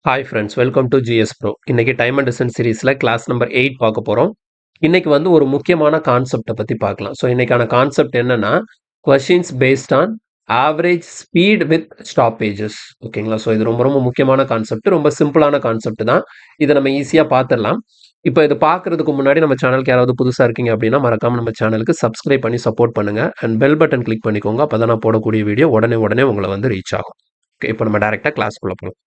Hi friends, welcome to GS Pro. இன்னைக்கு time and distance சீரிஸ்ல class number 8 பார்க்க போறோம். இன்னைக்கு வந்து ஒரு முக்கியமான கான்செப்ட பத்தி பார்க்கலாம். ஸோ இன்னைக்கான கான்செப்ட் என்னன்னா, questions based on average speed with stoppages. ஓகேங்களா? ஸோ இது ரொம்ப ரொம்ப முக்கியமான கான்செப்ட். ரொம்ப சிம்பிளான கான்செப்ட் தான். இதை நம்ம ஈஸியா பார்த்துடலாம். இப்போ இது பார்க்கறதுக்கு முன்னாடி நம்ம சேனலுக்கு யாராவது புதுசா இருக்கீங்க அப்படின்னா மறக்காம நம்ம சேனலுக்கு சப்ஸ்கிரைப் பண்ணி சப்போர்ட் பண்ணுங்க அண்ட் பெல் பட்டன் கிளிக் பண்ணிக்கோங்க. அப்பதான் நான் போடக்கூடிய வீடியோ உடனே உடனே உங்களை வந்து ரீச் ஆகும். ஓகே, இப்போ நம்ம டைரக்டா கிளாஸ்க்குள்ள போகலாம்.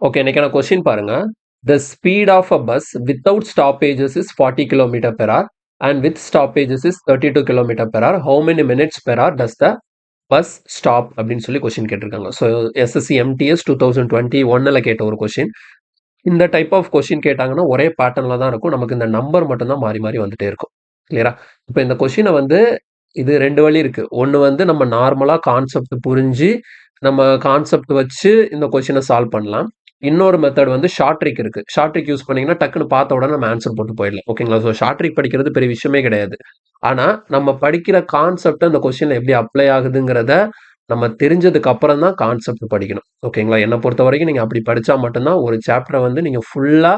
ஓகே, இன்னைக்கான கொஸ்டின் பாருங்க. The speed of a bus without stoppages is 40 km per hour and with stoppages is 32 km per hour. How many minutes per hour does the bus stop அப்படின்னு சொல்லி question கேட்டிருக்காங்க. So SSC MTS 2021ல கேட்ட ஒரு question. இந்த type of question கேட்டாங்கன்னா ஒரே பேட்டர்ன்ல தான் இருக்கும். நமக்கு இந்த நம்பர் மட்டும்தான் மாறி மாறி வந்துட்டே இருக்கும். கிளியரா? இப்போ இந்த கொஸ்டினை வந்து இது ரெண்டு வழி இருக்கு. ஒன்று வந்து நம்ம நார்மலா கான்செப்ட் புரிஞ்சு நம்ம கான்செப்ட் வச்சு இந்த கொஸ்டினை சால்வ் பண்ணலாம். இன்னொரு மெத்தட் வந்து ஷார்ட் ட்ரிக் இருக்கு. ஷார்ட் ட்ரிக் யூஸ் பண்ணீங்கன்னா டக்குன்னு பார்த்த உடனே நம்ம ஆன்சர் போட்டு போயிடலாம். ஓகேங்களா? ஸோ ஷார்ட் ட்ரிக் படிக்கிறது பெரிய விஷயமே கிடையாது. ஆனா நம்ம படிக்கிற கான்செப்ட் அந்த கொஸ்டின்ல எப்படி அப்ளை ஆகுதுங்கிறத நம்ம தெரிஞ்சதுக்கு அப்புறம் தான் கான்செப்ட் படிக்கணும். ஓகேங்களா? என்னை பொறுத்த வரைக்கும் நீங்க அப்படி படிச்சா மட்டும்தான் ஒரு சாப்டரை வந்து நீங்க ஃபுல்லா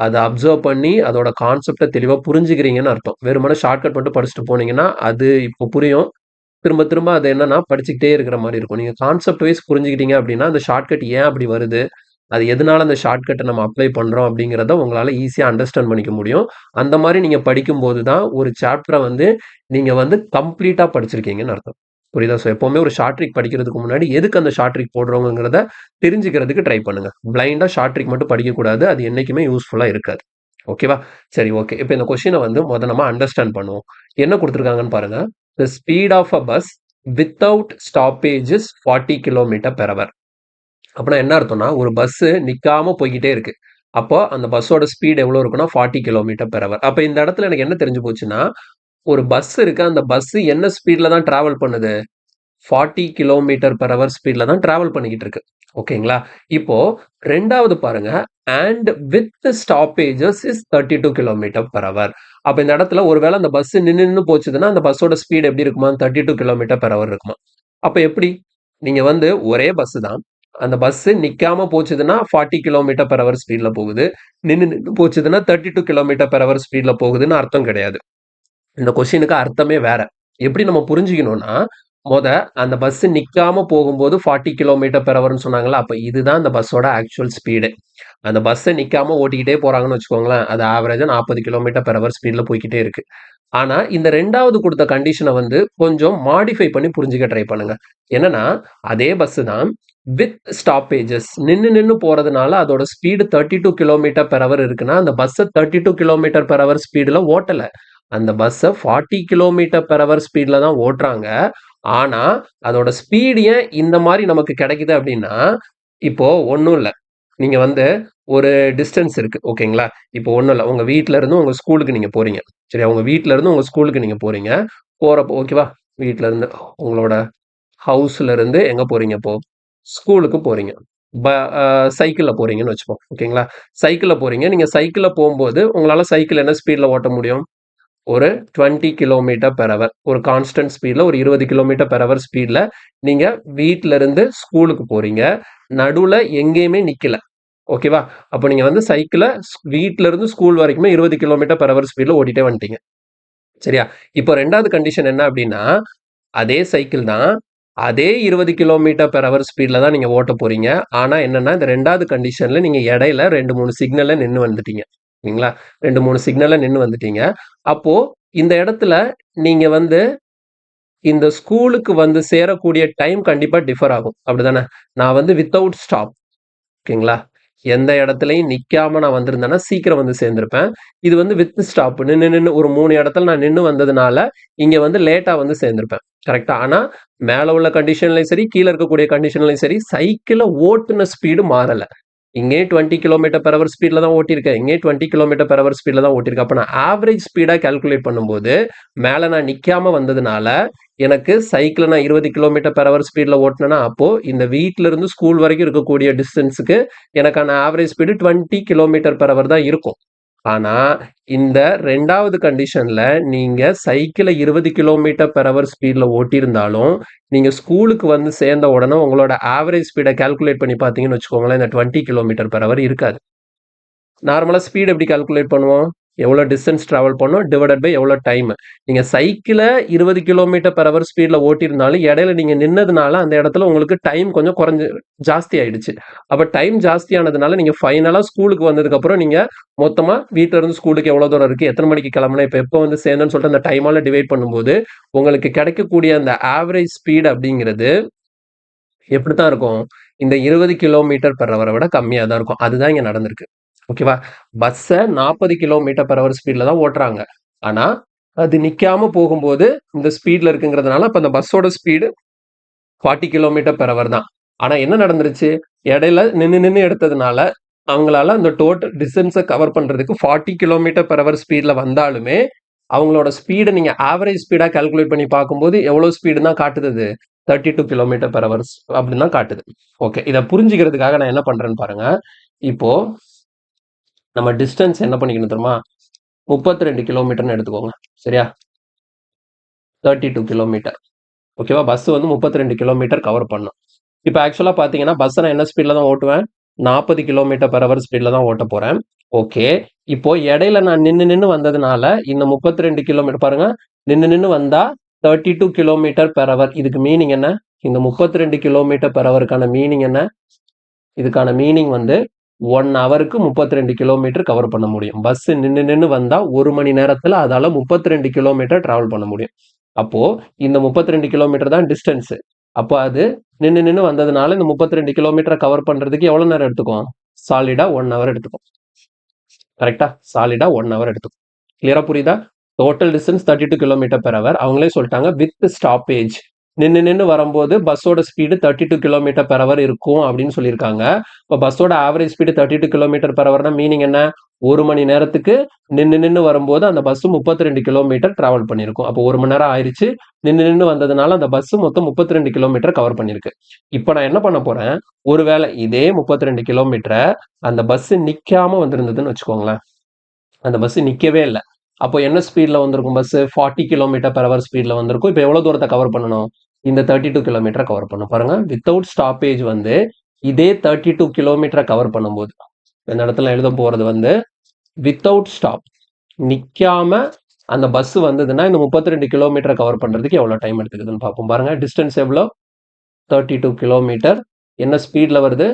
அதை அப்சர்வ் பண்ணி அதோட கான்செப்டை தெளிவா புரிஞ்சுக்கிறீங்கன்னு அர்த்தம். வெறுமனே ஷார்ட்கட் மட்டும் படிச்சுட்டு போனீங்கன்னா அது இப்போ புரியும். திரும்ப திரும்ப அது என்னன்னா படிச்சுக்கிட்டே இருக்கிற மாதிரி இருக்கும். நீங்க கான்செப்ட் வைஸ் புரிஞ்சுக்கிட்டீங்க அப்படின்னா அந்த ஷார்ட்கட் ஏன் அப்படி வருது, அது எதனால அந்த ஷார்ட்கட்டை நம்ம அப்ளை பண்றோம் அப்படிங்கிறத உங்களால ஈஸியா அண்டர்ஸ்டாண்ட் பண்ணிக்க முடியும். அந்த மாதிரி நீங்க படிக்கும்போது தான் ஒரு சாப்டரை வந்து நீங்க வந்து கம்ப்ளீட்டா படிச்சிருக்கீங்கன்னு அர்த்தம். புரியுதா? ஸோ எப்பவுமே ஒரு ஷார்ட் ட்ரிக் படிக்கிறதுக்கு முன்னாடி எதுக்கு அந்த ஷார்ட் ட்ரிக் போடுறோங்கிறத தெரிஞ்சுக்கிறதுக்கு ட்ரை பண்ணுங்க. பிளைண்டா ஷார்ட் ட்ரிக் மட்டும் படிக்கக்கூடாது. அது என்னைக்குமே யூஸ்ஃபுல்லா இருக்காது. ஓகேவா? சரி, ஓகே. இப்போ இந்த கொஸ்டினை வந்து நம்ம அண்டர்ஸ்டாண்ட் பண்ணுவோம். என்ன கொடுத்துருக்காங்கன்னு பாருங்க. The speed of a bus without stoppage is 40 kilometre per hour. அப்படின்னா என்ன அர்த்தம்னா ஒரு பஸ் நிக்காம போய்கிட்டே இருக்கு. அப்போ அந்த பஸ்ஸோட ஸ்பீட் எவ்வளவு இருக்குன்னா 40 கிலோமீட்டர் பெர் ஹவர். அப்ப இந்த இடத்துல எனக்கு என்ன தெரிஞ்சு போச்சுன்னா, ஒரு பஸ் இருக்கு. அந்த பஸ் என்ன ஸ்பீட்ல தான் டிராவல் பண்ணுது? 40 கிலோமீட்டர் பெர் ஹவர் ஸ்பீட்ல தான் டிராவல் பண்ணிக்கிட்டு இருக்கு. ஓகேங்களா? இப்போ ரெண்டாவது பாருங்க. And with stoppages is 32 kilometre per hour. அப்ப இந்த இடத்துல ஒருவேளை அந்த பஸ் நின்னு போச்சுதுன்னா அந்த பஸ்ஸோட ஸ்பீட் எப்படி இருக்குமா? 32 கிலோமீட்டர் பெர் ஹவர் இருக்குமா? அப்ப எப்படி? நீங்க வந்து ஒரே பஸ் தான். அந்த பஸ் நிக்காம போச்சுதுன்னா 40 கிலோமீட்டர் பெர் ஹவர் ஸ்பீட்ல போகுது. நின்னு போச்சுதுன்னா 32 கிலோமீட்டர் பெர் ஹவர் ஸ்பீட்ல போகுதுன்னு அர்த்தம் கிடையாது. இந்த கொஸ்டினுக்கு அர்த்தமே வேற. எப்படி நம்ம புரிஞ்சுக்கணும்னா, அந்த பஸ் நிக்காம போகும்போது 40 கிலோமீட்டர் பெர் ஹவர்ன்னு சொன்னாங்கல்ல, அப்ப இதுதான் அந்த பஸ்ஸோட ஆக்சுவல் ஸ்பீடு. அந்த பஸ்ஸ நிக்காம ஓட்டிக்கிட்டே போறாங்கன்னு வச்சுக்கோங்களேன், அது ஆவரேஜா 40 கிலோமீட்டர் பெர் ஹவர் ஸ்பீட்ல போய்க்கிட்டே இருக்கு. ஆனா, இந்த 2வது குடுத்த கண்டிஷன வந்து கொஞ்சம் மாடிஃபை பண்ணி புரிஞ்சுக்க ட்ரை பண்ணுங்க. என்னன்னா, அதே பஸ் தான் வித் ஸ்டாப்பேஜஸ் நின்னு போறதுனால அதோட ஸ்பீடு 32 கிலோமீட்டர் பெர் ஹவர் இருக்குன்னா, அந்த பஸ்ஸ 32 கிலோமீட்டர் பெர் ஹவர் ஸ்பீடுல ஓட்டல. அந்த பஸ்ஸ 40 கிலோமீட்டர் பெர் ஹவர் ஸ்பீட்ல தான் ஓட்டுறாங்க. ஆனா, அதோட ஸ்பீடு ஏன் இந்த மாரி நமக்கு கிடைக்குது அப்டின்னா, இப்போ ஒண்ணும் இல்ல. நீங்க வந்து ஒரு டிஸ்டன்ஸ் இருக்கு. ஓகேங்களா? இப்போ ஒண்ணும் இல்ல. உங்க வீட்ல இருந்து உங்க ஸ்கூலுக்கு நீங்க போறீங்க. சரியா? உங்க வீட்ல இருந்து உங்க ஸ்கூலுக்கு நீங்க போறீங்க. போறப்போ ஓகேவா? வீட்ல இருந்து உங்களோட ஹவுஸ்ல இருந்து எங்க போறீங்க இப்போ? ஸ்கூலுக்கு போறீங்க. ப அ சைக்கிள்ல போறீங்கன்னு வச்சுப்போம். ஓகேங்களா? சைக்கிள்ல போறீங்க. நீங்க சைக்கிள்ல போம்போது உங்களால சைக்கிள் என்ன ஸ்பீட்ல ஓட்ட முடியும்? ஒரு 20 கிலோமீட்டர் பெர் ஹவர். ஒரு கான்ஸ்டன்ட் ஸ்பீட்ல ஒரு 20 கிலோமீட்டர் பெர் ஹவர் ஸ்பீட்ல நீங்க வீட்ல இருந்து ஸ்கூலுக்கு போறீங்க. நடுவுல எங்கேயுமே நிக்கல. ஓகேவா? அப்ப நீங்க வந்து சைக்கிள வீட்ல இருந்து ஸ்கூல் வரைக்குமே 20 கிலோமீட்டர் பெர் ஹவர் ஸ்பீட்ல ஓட்டிட்டே வந்துட்டீங்க. சரியா? இப்போ 2வது கண்டிஷன் என்ன அப்டின்னா, அதே சைக்கிள் தான். அதே 20 கிலோமீட்டர் பெர் ஹவர் ஸ்பீட்ல தான் நீங்க ஓட்டப் போறீங்க. ஆனா என்னன்னா, இந்த 2வது கண்டிஷன்ல நீங்க இடையில 2, 3 சிக்னல்ல நின்னு வந்துட்டீங்க. சரிங்களா? 2, 3 சிக்னல்ல நின்னு வந்துட்டீங்க. அப்போ இந்த இடத்துல நீங்க வந்து இந்த ஸ்கூலுக்கு வந்து சேரக்கூடிய டைம் கண்டிப்பா டிஃபர் ஆகும். அப்படிதானே? நான் வந்து வித்தவுட் ஸ்டாப். ஓகேங்களா? எந்த இடத்துலயும் நிக்காம நான் வந்திருந்தேன்னா, சீக்கிரம் வந்து சேர்ந்திருப்பேன். இது வந்து வித் ஸ்டாப் நின்னு ஒரு 3 இடத்துல நான் நின்னு வந்ததுனால, இங்க வந்து லேட்டா வந்து சேர்ந்திருப்பேன். கரெக்ட்டா? ஆனா, மேல உள்ள கண்டிஷன்லயும் சரி, கீழ இருக்கக்கூடிய கண்டிஷன்லயும் சரி, சைக்கிள ஓட்டுன ஸ்பீடு மாறல. இங்கேயும் 20 கிலோமீட்டர் பெர் ஹவர் ஸ்பீட்ல தான் ஓட்டியிருக்கேன். இங்கேயும் 20 கிலோமீட்டர் பெர் ஹவர் ஸ்பீட்ல தான் ஓட்டியிருக்கேன். அப்ப நான் ஆவரேஜ் ஸ்பீடா கால்குலேட் பண்ணும்போது, மேல நான் நிக்காம வந்ததுனால, எனக்கு சைக்கிள நான் 20 கிலோமீட்டர் பெர் ஹவர் ஸ்பீட்ல ஓட்டுனேன்னா, அப்போ இந்த வீட்ல இருந்து ஸ்கூல் வரைக்கும் இருக்கக்கூடிய டிஸ்டன்ஸ்க்கு எனக்கான average speed 20 kilometre per hour தான் இருக்கும். ஆனா, இந்த 2வது கண்டிஷன்ல நீங்க சைக்கிள 20 கிலோமீட்டர் பெர் ஹவர் ஸ்பீட்ல ஓட்டியிருந்தாலும், நீங்க ஸ்கூலுக்கு வந்து சேர்ந்த உடனே உங்களோட ஆவரேஜ் ஸ்பீட கால்குலேட் பண்ணி பார்த்தீங்கன்னு வச்சுக்கோங்களேன், இந்த 20 கிலோமீட்டர் பெர் ஹவர் இருக்காது. நார்மலா ஸ்பீட் எப்படி கால்குலேட் பண்ணுவோம்? எவ்வளோ டிஸ்டன்ஸ் டிராவல் பண்ணோம், டிவைடட் பை எவ்வளோ டைம். நீங்க சைக்கிள 20 கிலோமீட்டர் பெர் ஹவர் ஸ்பீட்ல ஓட்டியிருந்தாலும், இடையில நீங்க நின்னதுனால அந்த இடத்துல உங்களுக்கு டைம் கொஞ்சம் ஜாஸ்தி ஆயிடுச்சு. அப்ப டைம் ஜாஸ்தியானதுனால நீங்க ஃபைனலா ஸ்கூலுக்கு வந்ததுக்கப்புறம் நீங்க மொத்தமா வீட்ல இருந்து ஸ்கூலுக்கு எவ்வளோ தூரம் இருக்கு, எத்தனை மணிக்கு கிளம்புனேன், இப்ப எப்போ வந்து சேர்ந்தேன்னு சொல்லிட்டு அந்த டைமால டிவைட் பண்ணும்போது, உங்களுக்கு கிடைக்கக்கூடிய அந்த ஆவரேஜ் ஸ்பீட் அப்படிங்கிறது எப்படித்தான் இருக்கும்? இந்த 20 கிலோமீட்டர் பெர் ஹவர விட கம்மியா தான் இருக்கும். அதுதான் இங்க நடந்திருக்கு. ஓகேவா? பஸ்ஸ 40 கிலோமீட்டர் பெர் ஹவர் ஸ்பீட்ல தான் ஓட்டுறாங்க. ஆனா, அது நிக்காம போகும்போது இந்த ஸ்பீட்ல இருக்குங்கிறதுனால, அப்ப அந்த பஸ்ஸோட ஸ்பீடு 40 கிலோமீட்டர் பெர் ஹவர் தான். ஆனா என்ன நடந்துருச்சு? இடையில நின்னு நின்னு எடுத்ததுனால, அவங்களால அந்த டோட்டல் டிஸ்டன்ஸ கவர் பண்றதுக்கு 40 கிலோமீட்டர் பெர் ஹவர் ஸ்பீட்ல வந்தாலுமே, அவங்களோட ஸ்பீட நீங்க ஆவரேஜ் ஸ்பீடா கால்குலேட் பண்ணி பார்க்கும்போது, எவ்வளோ ஸ்பீடுன்னு தான் காட்டுது அது? 32 கிலோமீட்டர் பெர் ஹவர்ஸ் அப்படின்னு தான் காட்டுது. ஓகே. இத புரிஞ்சுக்கிறதுக்காக நான் என்ன பண்றேன்னு பாருங்க. இப்போ நம்ம டிஸ்டன்ஸ் என்ன பண்ணிக்கணும் தெரியுமா? 32 கிலோமீட்டர்ன்னு எடுத்துக்கோங்க. சரியா? 32 கிலோமீட்டர். ஓகேவா? பஸ் வந்து 32 கிலோமீட்டர் கவர் பண்ணும். இப்ப ஆக்சுவலா பார்த்தீங்கன்னா, பஸ்ஸ நான் என்ன ஸ்பீட்ல தான் ஓட்டுவேன்? 40 கிலோமீட்டர் பெர் ஹவர் ஸ்பீட்ல தான் ஓட்டப் போறேன். ஓகே. இப்போ இடையில நான் நின்னு நின்னு வந்ததுனால, இந்த 32 கிலோமீட்டர் பாருங்க. நின்னு நின்னு வந்தா 32 கிலோமீட்டர் பெர் ஹவர். இதுக்கு மீனிங் என்ன? இந்த 32 கிலோமீட்டர் பெர் ஹவருக்கான மீனிங் என்ன? இதுக்கான மீனிங் வந்து 1 ஹவருக்கு 32 கிலோமீட்டர் கவர் பண்ண முடியும். பஸ் நின்னு நின்னு வந்தா 1 மணி நேரத்துல அதால 32 கிலோமீட்டர் டிராவல் பண்ண முடியும். அப்போ இந்த 32 கிலோமீட்டர் தான் டிஸ்டன்ஸ். அப்போ அது நின்னு நின்னு வந்ததுனால இந்த 32 கிலோமீட்டர கவர் பண்றதுக்கு எவ்வளவு நேரம் எடுத்துக்கும்? சாலிடா 1 ஹவர் எடுத்துக்கும். கரெக்ட்டா? சாலிடா 1 ஹவர் எடுத்துக்கும். கிளியரா புரியுதா? Total distance 32 kilometre per hour. அவங்களே சொல்லிட்டாங்க வித் ஸ்டாப்பேஜ். நின்னு நின்னு வரும்போது பஸ்ஸோட ஸ்பீடு 32 கிலோமீட்டர் பெர் ஹவர் இருக்கும் அப்படின்னு சொல்லியிருக்காங்க. இப்போ பஸ்ஸோட ஆவரேஜ் ஸ்பீடு 32 கிலோமீட்டர் பெர் ஹவர்னா மீனிங் என்ன? 1 மணி நேரத்துக்கு நின்னு நின்னு வரும்போது அந்த பஸ் 32 கிலோமீட்டர் டிராவல் பண்ணியிருக்கும். அப்போ 1 மணி நேரம் ஆயிருச்சு. நின்னு நின்னு வந்ததுனால அந்த பஸ் மொத்தம் 32 கிலோமீட்டர் கவர் பண்ணியிருக்கு. இப்போ நான் என்ன பண்ண போறேன்? ஒருவேளை இதே 32 கிலோமீட்டர அந்த பஸ் நிக்காம வந்திருந்ததுன்னு வச்சுக்கோங்களேன். அந்த பஸ் நிக்கவே இல்ல. அப்போ என்ன ஸ்பீட்ல வந்திருக்கும் பஸ்? 40 கிலோமீட்டர் பெர் ஹவர் ஸ்பீட்ல வந்திருக்கும். இப்போ எவ்வளவு தூரத்த கவர் பண்ணணும்? இந்த 32 கிலோமீட்டர கவர் பண்ணணும். பாருங்க, வித்தவுட் ஸ்டாப்பேஜ் வந்து இதே 32 கிலோமீட்டர கவர் பண்ணும்போது, இந்த இடத்துல எழுத போறது வந்து வித்தவுட் ஸ்டாப். நிக்காம அந்த பஸ் வந்ததுன்னா இந்த 32 கிலோமீட்டர கவர் பண்றதுக்கு எவ்வளவு டைம் எடுத்துக்குதுன்னு பார்ப்போம். பாருங்க, டிஸ்டன்ஸ் எவ்வளோ? 32 கிலோமீட்டர். என்ன ஸ்பீட்ல வருது?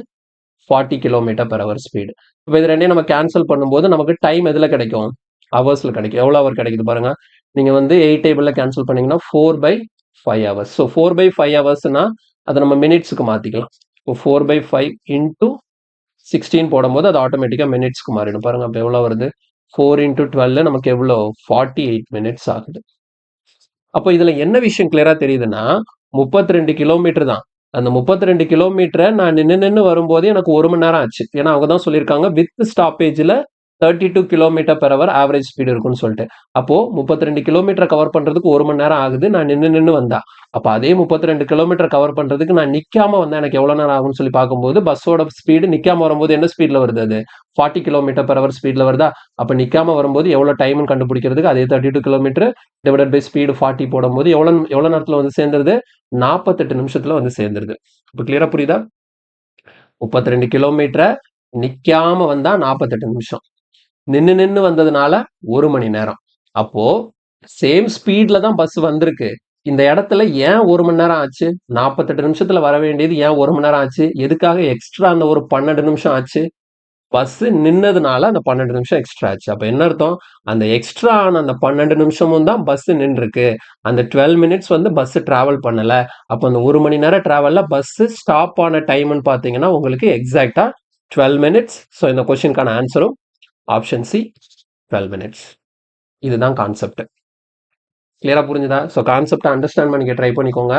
40 கிலோமீட்டர் பெர் ஹவர் ஸ்பீடு. இப்போ இது ரெண்டையும் நம்ம கேன்சல் பண்ணும்போது நமக்கு டைம் எதுல கிடைக்கும்? ஹவர்ஸ்ல கிடைக்கும். எவ்வளோ ஹவர் கிடைக்குது பாருங்க. நீங்க வந்து 8 டேபிள்ல கேன்சல் பண்ணீங்கன்னா 4/5 ஹவர்ஸ். ஸோ 4/5 ஹவர்ஸ்னா அதை நம்ம மினிட்ஸ்க்கு மாத்திக்கலாம். இப்போ 4/5 இன்டூ 16 போடும்போது அது ஆட்டோமேட்டிக்கா மினிட்ஸ்க்கு மாறிடும். பாருங்க அப்போ எவ்வளோ வருது? 4 இன்டூ 12 நமக்கு எவ்வளோ? 48 மினிட்ஸ் ஆகுது. அப்போ இதுல என்ன விஷயம் கிளியரா தெரியுதுன்னா, 32 கிலோமீட்டர் தான். அந்த 32 கிலோமீட்டர நான் நின்னு நின்னு வரும்போது எனக்கு 1 மணி நேரம் ஆச்சு. ஏன்னா அவங்க தான் சொல்லியிருக்காங்க வித் ஸ்டாப்பேஜ்ல 32 kilometre per hour average speed இருக்கும்னு சொல்லிட்டு. அப்போ 32 கிலோமீட்டர கவர் பண்றதுக்கு 1 மணி நேரம் ஆகுது. நான் நின்னு நின்னு வந்தா. அப்ப அதே 32 கிலோமீட்டர் கவர் பண்றதுக்கு நான் நிக்காம வந்தா எனக்கு எவ்வளவு நேரம் ஆகும்னு சொல்லி பார்க்கும்போது, பஸ்ஸோட ஸ்பீடு நிக்காம வரும்போது என்ன ஸ்பீட்ல வருது அது? 40 கிலோமீட்டர் பெர் ஹவர் ஸ்பீட்ல வருதா? அப்ப நிக்காம வரும்போது எவ்வளவு டைம்னு கண்டுபிடிக்கிறதுக்கு அதே 32 கிலோமீட்டர் டிவைடட் பை ஸ்பீடு 40 போடும்போது எவ்வளவு நேரத்துல வந்து சேர்ந்துருது? 48 நிமிஷத்துல வந்து சேர்ந்துருது. இப்ப கிளியரா புரியுதா? 32 கிலோமீட்டர நிக்காம வந்தா 48 நிமிஷம். நின்னு நின்னு வந்ததுனால 1 மணி நேரம். அப்போ சேம் ஸ்பீட்ல தான் பஸ் வந்திருக்கு. இந்த இடத்துல ஏன் 1 மணி நேரம் ஆச்சு? 48 நிமிஷத்துல வர வேண்டியது ஏன் 1 மணி நேரம் ஆச்சு? எதுக்காக எக்ஸ்ட்ரா அந்த ஒரு 12 நிமிஷம் ஆச்சு? பஸ் நின்னதுனால அந்த 12 நிமிஷம் எக்ஸ்ட்ரா ஆச்சு. அப்ப என்ன அர்த்தம்? அந்த எக்ஸ்ட்ரா ஆன அந்த 12 நிமிஷமும் தான் பஸ் நின்றுருக்கு. அந்த 12 மினிட்ஸ் வந்து பஸ் டிராவல் பண்ணல. அப்ப அந்த 1 மணி நேரம் டிராவல்ல பஸ் ஸ்டாப் ஆன டைம்னு பாத்தீங்கன்னா உங்களுக்கு எக்ஸாக்டா 12 மினிட்ஸ். ஸோ இந்த கொஸ்டினுக்கான ஆன்சரும் ஆப்ஷன் சி 12 மினிட்ஸ். இதுதான் கான்செப்ட். கிளியரா புரிஞ்சுதா? ஸோ கான்செப்டை அண்டர்ஸ்டாண்ட் பண்ணிக்க ட்ரை பண்ணிக்கோங்க.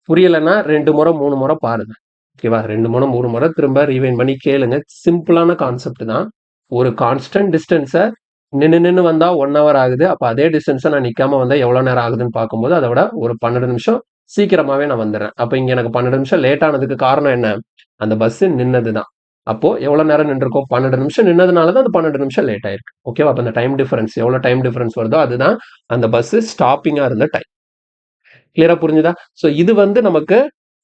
புரியலைன்னா 2 முறை 3 முறை பாருங்க. ஓகேவா? 2 முறை 3 முறை திரும்ப ரீவைண்ட் பண்ணி கேளுங்க. சிம்பிளான கான்செப்ட் தான். ஒரு கான்ஸ்டன்ட் டிஸ்டன்ஸை நின்று நின்று வந்தா 1 ஹவர் ஆகுது. அப்போ அதே டிஸ்டன்ஸை நான் நிக்காம வந்தா எவ்வளவு நேரம் ஆகுதுன்னு பார்க்கும்போது அதை விட ஒரு 12 நிமிஷம் சீக்கிரமாவே நான் வந்துடுறேன். அப்போ இங்க எனக்கு 12 நிமிஷம் லேட் ஆனதுக்கு காரணம் என்ன? அந்த பஸ் நின்னதுதான். அப்போ எவ்வளவு நேரம் நின்றுருக்கோம்? 12 நிமிஷம் நின்னதுனால தான் அந்த 12 நிமிஷம் லேட் ஆயிருக்கு. ஓகேவா? அப்ப அந்த டைம் டிஃபரன்ஸ் எவ்வளவு டைம் டிஃபரன்ஸ் வருதோ அதுதான் அந்த பஸ் ஸ்டாப்பிங்கா இருந்த டைம். கிளியரா புரிஞ்சுதா? ஸோ இது வந்து நமக்கு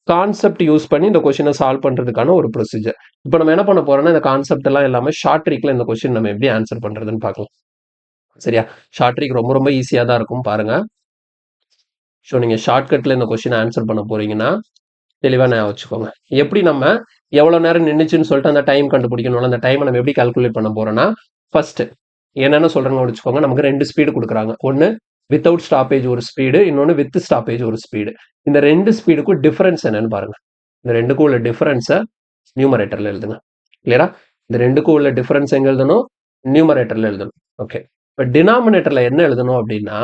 கான்செப்ட் யூஸ் பண்ணி இந்த கொஸ்டினை சால்வ் பண்றதுக்கான ஒரு ப்ரொசீஜர். இப்போ நம்ம என்ன பண்ண போறோம்னா இந்த கான்செப்ட் எல்லாம் எல்லாமே ஷார்ட் ட்ரிக்ல இந்த கொஸ்டின் நம்ம எப்படி ஆன்சர் பண்றதுன்னு பார்க்கலாம். சரியா? ஷார்ட் ட்ரிக் ரொம்ப ரொம்ப ஈஸியா தான் இருக்கும் பாருங்க. ஸோ நீங்க ஷார்ட்கட்ல இந்த கொஸ்டின் ஆன்சர் பண்ண போறீங்கன்னா தெளிவா ஞாபகம் வச்சுக்கோங்க. எப்படி நம்ம எவ்வளவு நேரம் நின்னுச்சுன்னு சொல்லிட்டு அந்த டைம் கண்டுபிடிக்கணும்ல, அந்த டைமை நம்ம எப்படி கால்குலேட் பண்ண போறோம்னா, ஃபர்ஸ்ட் என்னென்ன சொல்றாங்கன்னு வச்சுக்கோங்க. நமக்கு 2 ஸ்பீடு குடுக்குறாங்க. ஒண்ணு வித்தவுட் ஸ்டாப்பேஜ் ஒரு ஸ்பீடு, இன்னொன்னு வித் ஸ்டாப்பேஜ் ஒரு ஸ்பீடு. இந்த 2 ஸ்பீடுக்கும் டிஃபரன்ஸ் என்னன்னு பாருங்க. இந்த 2க்கும் உள்ள டிஃபரன்ஸை நியூமரேட்டர்ல எழுதுங்க. கிளியரா? இந்த 2க்கும் உள்ள டிஃபரன்ஸ் எங்க எழுதணும்? நியூமரேட்டர்ல எழுதணும். ஓகே. இப்ப டினாமினேட்டர்ல என்ன எழுதணும் அப்படின்னா,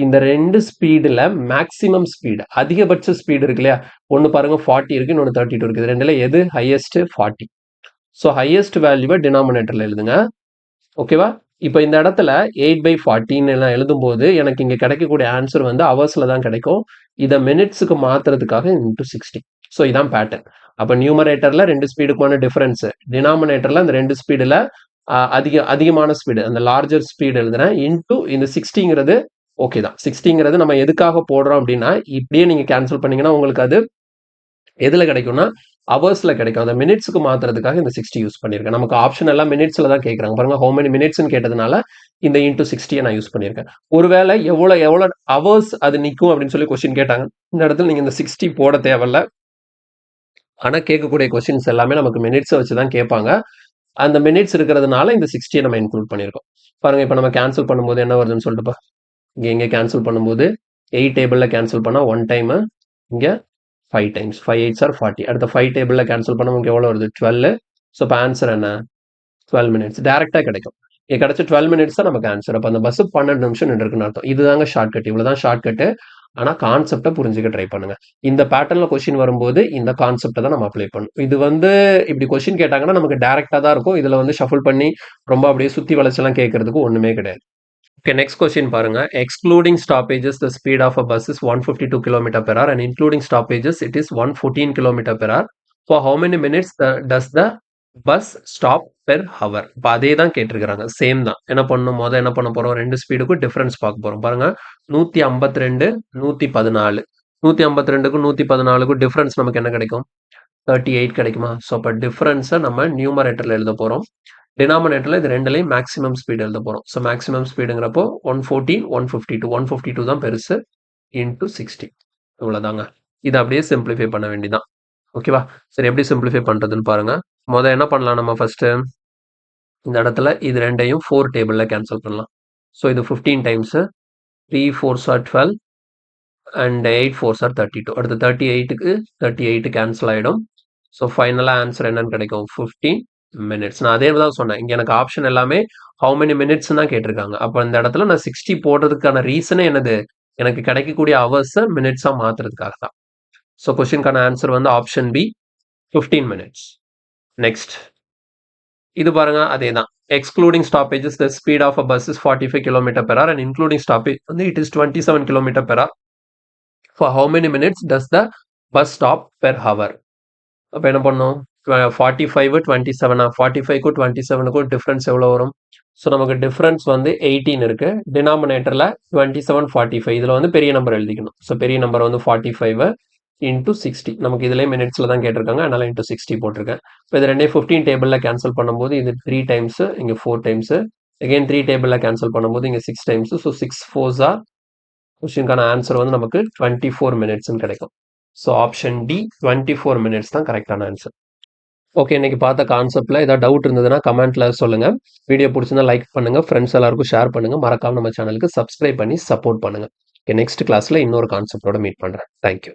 இந்த 2 ஸ்பீடுல மேக்ஸிமம் ஸ்பீடு, அதிகபட்ச ஸ்பீடு இருக்கு இல்லையா? ஒன்னு பாருங்க 40 இருக்கு, இன்னொன்னு 32 இருக்கு. இது ரெண்டுல எது ஹையஸ்ட்? 40. ஸோ ஹையஸ்ட் வேல்யூவை டினாமினேட்டர்ல எழுதுங்க. ஓகேவா? இப்போ இந்த இடத்துல 8/40 நான் எழுதும்போது எனக்கு இங்க கிடைக்கக்கூடிய ஆன்சர் வந்து ஹவர்ஸ்ல தான் கிடைக்கும். இதை மினிட்ஸுக்கு மாத்துறதுக்காக இன்டூ 60. ஸோ இதான் பேட்டர்ன். அப்ப நியூமரேட்டர்ல 2 ஸ்பீடுக்கான டிஃபரன்ஸ், டினாமினேட்டர்ல அந்த 2 ஸ்பீடுல அதிகமான ஸ்பீடு, அந்த லார்ஜர் ஸ்பீடு எழுதுறேன். இன்டூ இந்த 60ங்கிறது ஓகே தான். 60ங்கிறது நம்ம எதுக்காக போடுறோம் அப்படின்னா, இப்படியே நீங்க கேன்சல் பண்ணீங்கன்னா உங்களுக்கு அது எதுல கிடைக்கும்னா ஹவர்ஸ்ல கிடைக்கும். அந்த மினிட்ஸ்க்கு மாத்துறதுக்காக இந்த 60 யூஸ் பண்ணியிருக்கேன். நமக்கு ஆப்ஷன் எல்லாம் மினிட்ஸ்ல தான் கேட்கறாங்க. பாருங்க ஹவு மெனி மினிட்ஸ்னு கேட்டதுனால இந்த இன்டூ 60 நான் யூஸ் பண்ணியிருக்கேன். ஒருவேளை எவ்வளவு ஹவர்ஸ் அது நிற்கும் அப்படின்னு சொல்லி கொஸ்டின் கேட்டாங்க. இந்த இடத்துல நீங்க இந்த 60 போட தேவையில்ல. ஆனா கேட்கக்கூடிய கொஸ்டின்ஸ் எல்லாமே நமக்கு மினிட்ஸை வச்சு தான் கேட்பாங்க. அந்த மினிட்ஸ் இருக்கிறதுனால இந்த 60 நம்ம இன்க்ளூட் பண்ணியிருக்கோம். பாருங்க இப்போ நம்ம கேன்சல் பண்ணும்போது என்ன வருதுன்னு சொல்லிட்டுப்பா. இங்க கேன்சல் பண்ணும்போது 8 டேபிள்ல கேன்சல் பண்ணா 1 டைம், இங்க 5 டைம்ஸ். 5 8s are 40. அடுத்த 5 டேபிள்ல கேன்சல் பண்ணா நமக்கு எவ்வளவு வருது? 12. ஸோ இப்போ ஆன்சர் என்ன? 12 மினிட்ஸ். டைரக்டா கிடைக்கும். இங்க கிடைச்ச 12 மினிட்ஸ் தான் நமக்கு ஆன்சர். அப்ப அந்த பஸ் 12 நிமிஷம் நின்றுருக்குன்னு அர்த்தம். இதுதாங்க ஷார்ட் கட். இவ்வளவுதான் ஷார்ட் கட். ஆனா கான்செப்டை புரிஞ்சுக்க ட்ரை பண்ணுங்க. இந்த பேட்டர்ன்ல கொஸ்டின் வரும்போது இந்த கான்செப்டை தான் நம்ம அப்ளை பண்ணணும். இது வந்து இப்படி கொஸ்டின் கேட்டாங்கன்னா நமக்கு டைரக்டா தான் இருக்கும். இதுல வந்து ஷஃபிள் பண்ணி ரொம்ப அப்படியே சுத்தி வளைச்செல்லாம் கேட்கறதுக்கு ஒண்ணுமே கிடையாது. ஓகே, நெக்ஸ்ட் கொஸ்டின் பாருங்க. Excluding stoppages the speed of a bus is 152 km/h and including stoppages it is 114 km/h. For how many minutes does the bus stop per hour? இப்போ அதே தான் கேட்டிருக்கிறாங்க. சேம் தான். என்ன பண்ணணும்? என்ன பண்ண போறோம்? 2 ஸ்பீடுக்கும் டிஃபரன்ஸ் பார்க்க போறோம். பாருங்க 152 114. 152க்கும் 114க்கும் டிஃபரன்ஸ் நமக்கு என்ன கிடைக்கும்? 38 கிடைக்குமா? ஸோ அப்போ டிஃபரன்ஸை நம்ம நியூமரேட்டர்ல எழுத போறோம். டினாமினேட்டர்ல இது ரெண்டுலையும் மேக்ஸிமம் ஸ்பீடு எழுத போறோம். So maximum ஸ்பீடுங்கிறப்போ 114 152. 152 தான் பெருசு இன்டூ 60. இவ்வளவுதாங்க. இதை அப்படியே சிம்பிளிஃபை பண்ண வேண்டியதான். ஓகேவா? சரி, எப்படி சிம்பிளிஃபை பண்றதுன்னு பாருங்க. என்ன பண்ணலாம் நம்ம ஃபர்ஸ்ட்? இந்த இடத்துல இது ரெண்டையும் 4 டேபிள்ல கேன்சல் பண்ணலாம். ஸோ இது 15 times, 3 4s are 12 and 8 4s are 32. அடுத்து 38க்கு 38 கேன்சல் ஆயிடும். ஸோ ஃபைனலா ஆன்சர் என்னன்னு கிடைக்கும்? 15 மினிட்ஸ். நான் அதே தான் சொன்னேன். இங்க எனக்கு ஆப்ஷன் எல்லாமே ஹவு மெனி மினிட்ஸ் தான் கேட்டிருக்காங்க. அப்ப இந்த இடத்துல நான் 60 போடுறதுக்கான ரீசனே என்னது? எனக்கு கிடைக்கக்கூடிய ஹவர்ஸ் மினிட்ஸா மாத்துறதுக்காக தான். ஸோ கொஸ்டின்கான ஆன்சர் வந்து ஆப்ஷன் பி 15 மினிட்ஸ். நெக்ஸ்ட் இது பாருங்க, அதே தான். Excluding stoppages the speed of a bus is 45 km/h and including stoppage வந்து it is 27 km/h. For how many minutes does the bus stop per hour? அப்ப என்ன பண்ணும்? 45 27. 45க்கும் 27க்கும் டிஃபரன்ஸ் எவ்வளவு வரும்? ஸோ நமக்கு டிஃபரன்ஸ் வந்து 18 இருக்கு. டினாமினேட்டர்ல 27 45. இதுல வந்து பெரிய நம்பர் எழுதிக்கணும். ஸோ பெரிய நம்பர் வந்து 45 இன்டூ 60. நமக்கு இதுலயே மினிட்ஸ்ல தான் கேட்டிருக்காங்க, அதனால இன்டூ 60 போட்டிருக்கேன். இப்போ இது ரெண்டே 15 டேபிள்ல கேன்சல் பண்ணும்போது இது 3 டைம்ஸ், இங்க 4 டைம்ஸ். அகைன் 3 டேபிள்ல கேன்சல் பண்ணும்போது இங்க 6 டைம்ஸ். ஸோ 6 4s are, கொஸ்டின்கான ஆன்சர் வந்து நமக்கு 24 மினிட்ஸ்ன்னு கிடைக்கும். ஸோ ஆப்ஷன் டி 24 மினிட்ஸ் தான் கரெக்டான ஆன்சர். ஓகே, இன்னைக்கு பார்த்த கான்செப்ட்ல ஏதாவது டவுட் இருந்ததுன்னா கமெண்ட்ல சொல்லுங்க. வீடியோ பிடிச்சிருந்தா லைக் பண்ணுங்க, ஃப்ரெண்ட்ஸ் எல்லாருக்கும் ஷேர் பண்ணுங்க. மறக்காம நம்ம சேனலுக்கு சப்ஸ்கிரைப் பண்ணி சப்போர்ட் பண்ணுங்க. ஓகே, நெக்ஸ்ட் கிளாஸ்ல இன்னொரு கான்செப்டோட மீட் பண்றேன். தேங்க்யூ.